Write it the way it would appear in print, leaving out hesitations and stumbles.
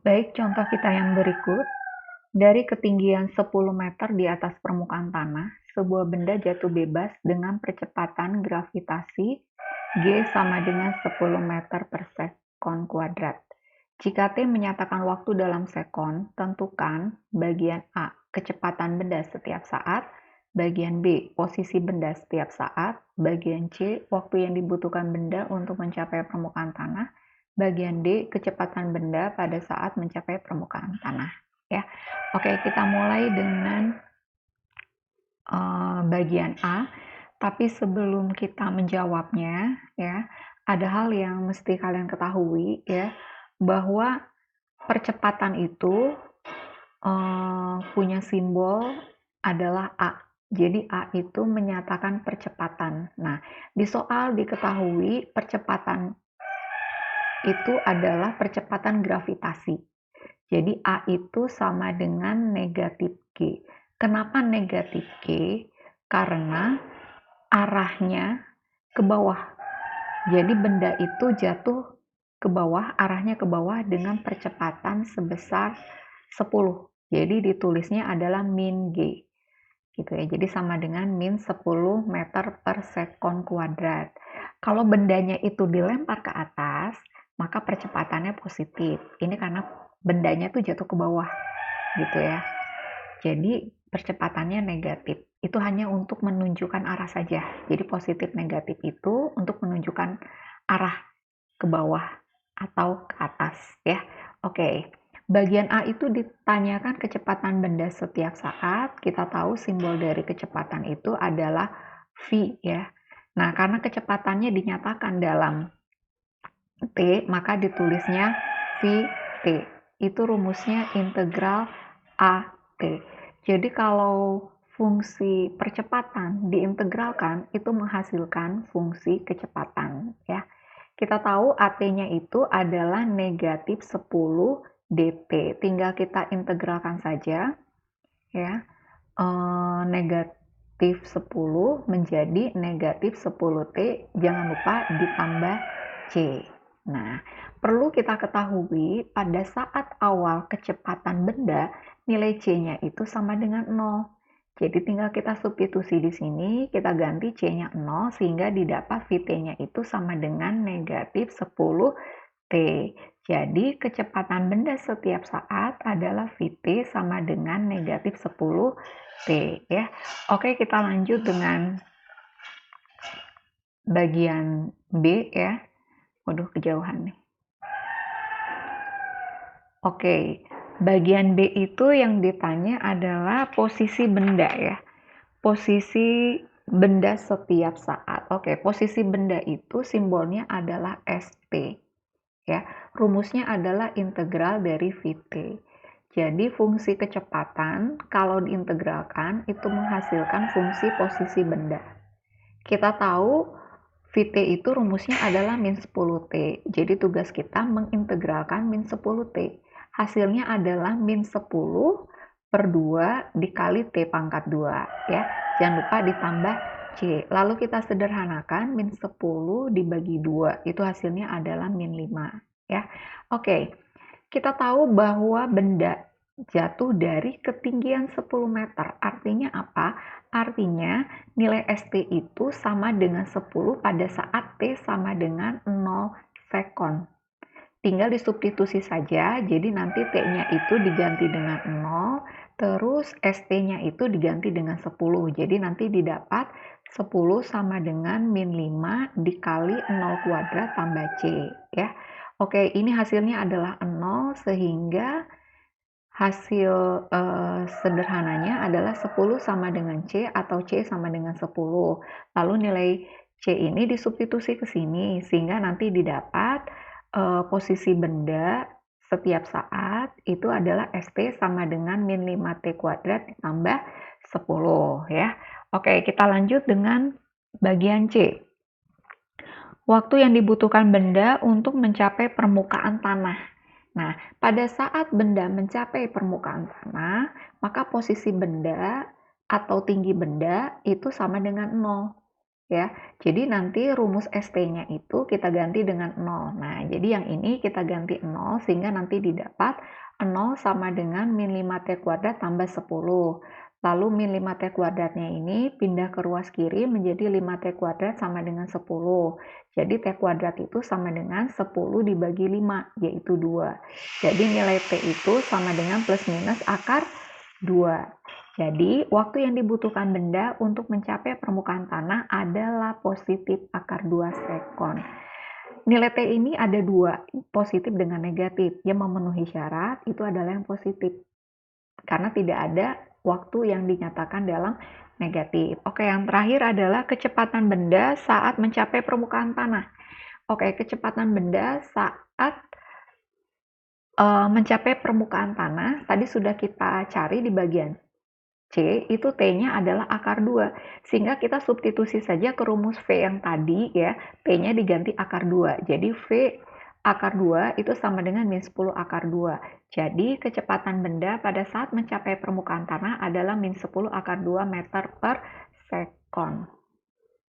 Baik, contoh kita yang berikut. Dari ketinggian 10 meter di atas permukaan tanah, sebuah benda jatuh bebas dengan percepatan gravitasi G sama dengan 10 meter per sekon kuadrat. Jika T menyatakan waktu dalam sekon, tentukan bagian A, kecepatan benda setiap saat, bagian B, posisi benda setiap saat, bagian C, waktu yang dibutuhkan benda untuk mencapai permukaan tanah, bagian D, kecepatan benda pada saat mencapai permukaan tanah. Ya, oke, kita mulai dengan bagian A. Tapi sebelum kita menjawabnya, ya, ada hal yang mesti kalian ketahui, ya, bahwa percepatan itu punya simbol adalah A. Jadi A itu menyatakan percepatan. Nah, di soal diketahui percepatan itu adalah percepatan gravitasi. Jadi A itu sama dengan negatif G. Kenapa negatif G? Karena arahnya ke bawah. Jadi benda itu jatuh ke bawah, arahnya ke bawah dengan percepatan sebesar 10. Jadi ditulisnya adalah min G. Gitu ya. Jadi sama dengan min 10 meter per sekon kuadrat. Kalau bendanya itu dilempar ke atas, maka percepatannya positif. Ini karena bendanya tuh jatuh ke bawah, gitu ya. Jadi percepatannya negatif. Itu hanya untuk menunjukkan arah saja. Jadi positif negatif itu untuk menunjukkan arah ke bawah atau ke atas ya. Oke. Bagian A itu ditanyakan kecepatan benda setiap saat. Kita tahu simbol dari kecepatan itu adalah V ya. Nah, karena kecepatannya dinyatakan dalam T, maka ditulisnya VT. Itu rumusnya integral AT. Jadi kalau fungsi percepatan diintegralkan, itu menghasilkan fungsi kecepatan ya. Kita tahu AT-nya itu adalah negatif 10 dt. Tinggal kita integralkan saja ya. Negatif 10 menjadi negatif 10T, jangan lupa ditambah C. Nah, perlu kita ketahui pada saat awal kecepatan benda, nilai C-nya itu sama dengan 0. Jadi tinggal kita substitusi di sini, kita ganti C-nya 0 sehingga didapat VT-nya itu sama dengan negatif 10 T. Jadi kecepatan benda setiap saat adalah VT sama dengan negatif 10 T ya. Oke, kita lanjut dengan bagian B ya. Waduh, kejauhan nih. Oke, bagian B itu yang ditanya adalah posisi benda ya. Posisi benda setiap saat. Oke, posisi benda itu simbolnya adalah ST. Ya, rumusnya adalah integral dari VT. Jadi fungsi kecepatan kalau diintegralkan itu menghasilkan fungsi posisi benda. Kita tahu VT itu rumusnya adalah min 10T. Jadi tugas kita mengintegralkan min 10T. Hasilnya adalah min 10 per 2 dikali T pangkat 2. Ya. Jangan lupa ditambah C. Lalu kita sederhanakan min 10 dibagi 2. Itu hasilnya adalah min 5. Ya. Oke, kita tahu bahwa benda jatuh dari ketinggian 10 meter. Artinya apa? Artinya nilai ST itu sama dengan 10 pada saat T sama dengan 0 sekon. Tinggal disubstitusi saja, jadi nanti T-nya itu diganti dengan 0, terus ST-nya itu diganti dengan 10. Jadi nanti didapat 10 sama dengan min 5 dikali 0 kuadrat tambah C. Ya. Oke, ini hasilnya adalah 0 sehingga hasil sederhananya adalah 10 sama dengan C atau C sama dengan 10. Lalu nilai C ini disubstitusi ke sini sehingga nanti didapat posisi benda setiap saat itu adalah ST sama dengan min 5T kuadrat ditambah 10 ya. Oke, kita lanjut dengan bagian C. Waktu yang dibutuhkan benda untuk mencapai permukaan tanah. Nah, pada saat benda mencapai permukaan tanah, maka posisi benda atau tinggi benda itu sama dengan 0. ya. Jadi nanti rumus ST-nya itu kita ganti dengan 0. Nah, jadi yang ini kita ganti 0 sehingga nanti didapat 0 sama dengan min 5T kuadrat tambah 10. Lalu min 5T kuadratnya ini pindah ke ruas kiri menjadi 5T kuadrat sama dengan 10. Jadi T kuadrat itu sama dengan 10 dibagi 5, yaitu 2. Jadi nilai T itu sama dengan plus minus akar 2. Jadi, waktu yang dibutuhkan benda untuk mencapai permukaan tanah adalah positif akar 2 sekon. Nilai T ini ada dua, positif dengan negatif. Yang memenuhi syarat itu adalah yang positif. Karena tidak ada waktu yang dinyatakan dalam negatif. Oke, yang terakhir adalah kecepatan benda saat mencapai permukaan tanah. Oke, kecepatan benda saat mencapai permukaan tanah, tadi sudah kita cari di bagian C, itu T-nya adalah akar 2. Sehingga kita substitusi saja ke rumus V yang tadi ya, T-nya diganti akar 2. Jadi V akar 2 itu sama dengan min 10 akar 2. Jadi kecepatan benda pada saat mencapai permukaan tanah adalah min 10 akar 2 meter per sekon.